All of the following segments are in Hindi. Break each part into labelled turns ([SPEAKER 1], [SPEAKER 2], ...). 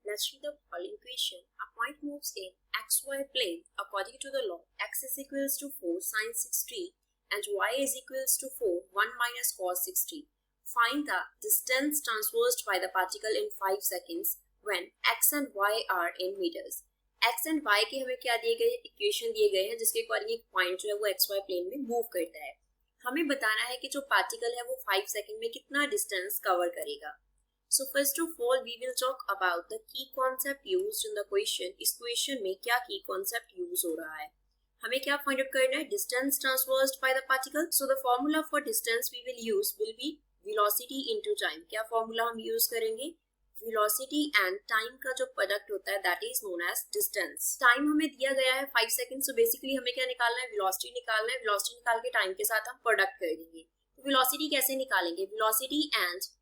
[SPEAKER 1] Let's read the following question. A point moves in xy plane according to the law. X is equals to 4 sin 6t and y is equals to 4 1 minus cos 6t. Find the distance traversed by the particle in 5 seconds when x and y are in meters. x and y के हमें क्या दिए गए, इक्वेशन दिए गए हैं जिसके अकॉर्डिंग एक पॉइंट जो है वो xy प्लेन में मूव करता है. हमें बताना है कि जो पार्टिकल है वो 5 सेकंड में कितना डिस्टेंस कवर करेगा. So first of all we will talk about the key concept used in the question. इस क्वेश्चन में क्या की concept यूज हो रहा है, हमें क्या फाइंड आउट करना है. Distance traversed by the particle. So the formula for distance we will use will be velocity into time. क्या फॉर्मूला हम यूज करेंगे, वेलोसिटी एंड टाइम का जो प्रोडक्ट होता है that is known as distance. Time हमें दिया गया है 5 सेकंड. सो बेसिकली हमें क्या निकालना है, वेलोसिटी निकालना है. वेलोसिटी निकाल के टाइम के साथ हम प्रोडक्ट कर देंगे. तो वेलोसिटी कैसे निकालेंगे, वेलोसिटी एंड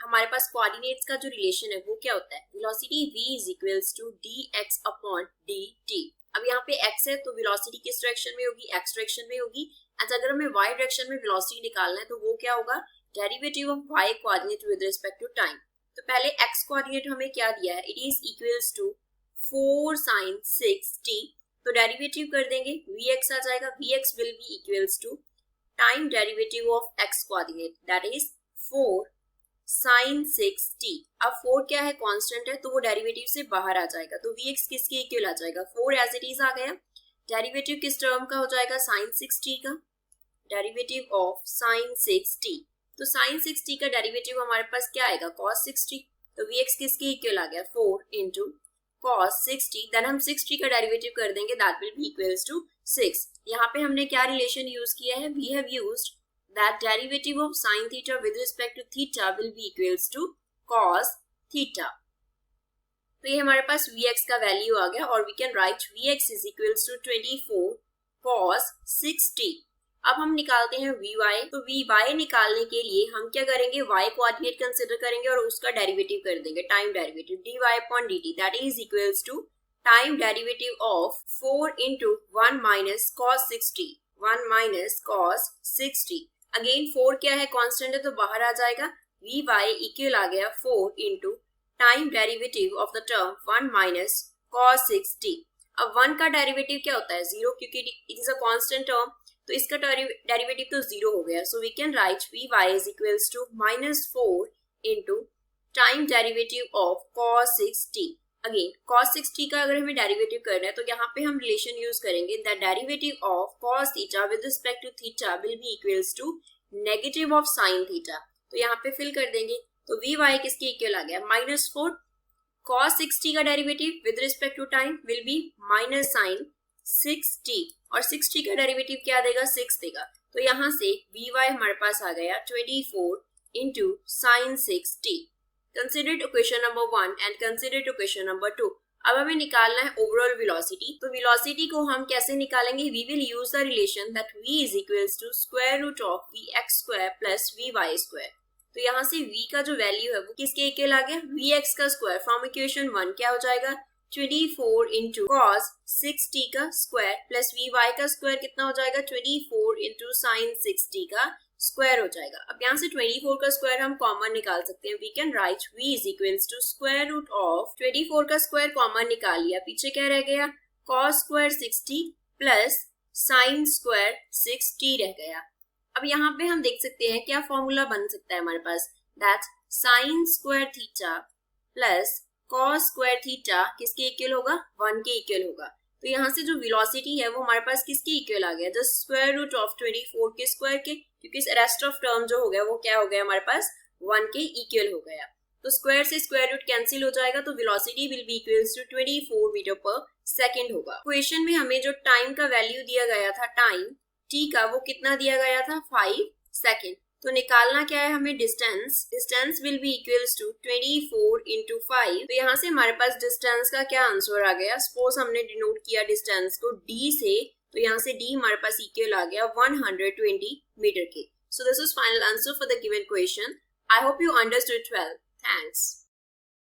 [SPEAKER 1] हमारे पास कोऑर्डिनेट्स का जो रिलेशन है वो क्या होता है, velocity v is equals to dx upon dt. अब यहाँ पे x है तो वेलोसिटी किस डायरेक्शन में होगी, x डायरेक्शन में होगी. एंड अगर हमें y डायरेक्शन में वेलोसिटी निकालना है तो वो क्या होगा, derivative of y coordinate with respect to time. तो पहले x कोऑर्डिनेट हमें क्या दिया है, it is equals to 4 sin 6t. तो डेरिवेटिव कर देंगे, vx आ जाएगा. vx will be equals to time derivative of x coordinate that is 4 sin 6t. अब 4 क्या है, कांस्टेंट है तो वो डेरिवेटिव से बाहर आ जाएगा. तो vx किसके इक्वल आ जाएगा, 4 एज इट इज आ गया. डेरिवेटिव किस टर्म का हो जाएगा, sin 6t का. Derivative of sin 6t. तो sin 6t का डेरिवेटिव हमारे पास क्या आएगा, cos 6t. तो vx किसके इक्वल आ गया, 4 इंटू cos 6t. देन हम 6t का डेरिवेटिव कर देंगे that will be equals to 6. यहाँ पे हमने क्या रिलेशन यूज किया है, we have used that derivative of sin theta with respect to theta will be equals to cos theta. तो ये हमारे पास vx का वैल्यू आ गया और we can write vx is equals to 24 cos 6t. अब हम निकालते हैं vy. तो vy निकालने के लिए हम क्या करेंगे, y कोऑर्डिनेट कंसिडर करेंगे और उसका डेरिवेटिव कर देंगे, time derivative dy upon dt that is equals to time derivative of 4 into 1 minus cos 6t. 1 minus cos 6t. Again 4 क्या है, कांस्टेंट है तो बाहर आ जाएगा. vy इक्वल आ गया 4 into time derivative of the term 1 minus cos 6t. अब 1 का डेरिवेटिव क्या होता है, 0, क्योंकि it is a constant term तो इसका डेरिवेटिव तो 0 हो गया. So we can write vy is equals to -4 into time derivative of cos 6t. Again cos 6t का अगर हमें डेरिवेटिव करना है तो यहाँ पे हम रिलेशन यूज करेंगे, the derivative of cos theta with respect to theta will be equals to negative of sin theta. तो यहाँ पे फिल कर देंगे. तो vy किसके इक्वल आ गया, -4 cos 6t का derivative with respect to time will be minus sin 6t और 6t का डेरिवेटिव क्या देगा, 6 देगा. तो यहाँ से vy हमारे पास आ गया 24 into sin 6t. Consider to question number 1 and consider to question number 2. अब हमें निकालना है ओवरऑल वेलोसिटी. तो वेलोसिटी को हम कैसे निकालेंगे, we will use the relation that v is equals to square root of vx square plus vy square. तो यहाँ से v का जो वैल्यू है वो किसके इक्वल आ गया, vx का स्क्वायर. फ्रॉम इक्वेशन 1 क्या हो जाएगा, 24 इंटू cos 6t का स्क्वायर प्लस vy का स्क्वायर कितना हो जाएगा, 24 इंटू sin 6t का स्क्वायर हो जाएगा. अब यहाँ से 24 का स्क्वायर हम कॉमन निकाल सकते हैं. We can write v is equals to square root of 24 का स्क्वायर कॉमन निकाल लिया, पीछे क्या रह गया, cos square 6t plus sin square 6t रह गया. अब यहाँ पे हम देख सकते हैं क्या फॉर्मूला बन सकता है हमारे पास, that sin square theta plus cos square theta किसके इक्वल होगा, 1 के इक्वल होगा. तो यहाँ से जो वेलोसिटी है वो हमारे पास किसके इक्वल आ गया, जस्ट स्क्वायर रूट ऑफ 24 के स्क्वायर के, क्योंकि रेस्ट ऑफ टर्म जो हो गया वो क्या हो गया हमारे पास 1 के इक्वल हो गया. तो स्क्वायर से स्क्वायर रूट कैंसिल हो जाएगा तो velocity will be equals to 24 metre पर सेकंड होगा. क्वेश्चन में हमें जो टाइम का वैल्यू दिया गया था, टाइम t का, वो कितना दिया गया था, 5 सेकंड. तो निकालना क्या है हमें, distance. Distance will be equals to 24 into 5. तो यहाँ से हमारे पास डिस्टेंस का क्या आंसर आ गया, सपोज हमने डिनोट किया डिस्टेंस को d से, तो यहाँ से d हमारे पास इक्वल आ गया 120 मीटर के. So this is final answer for the given question. I hope you understood well. Thanks.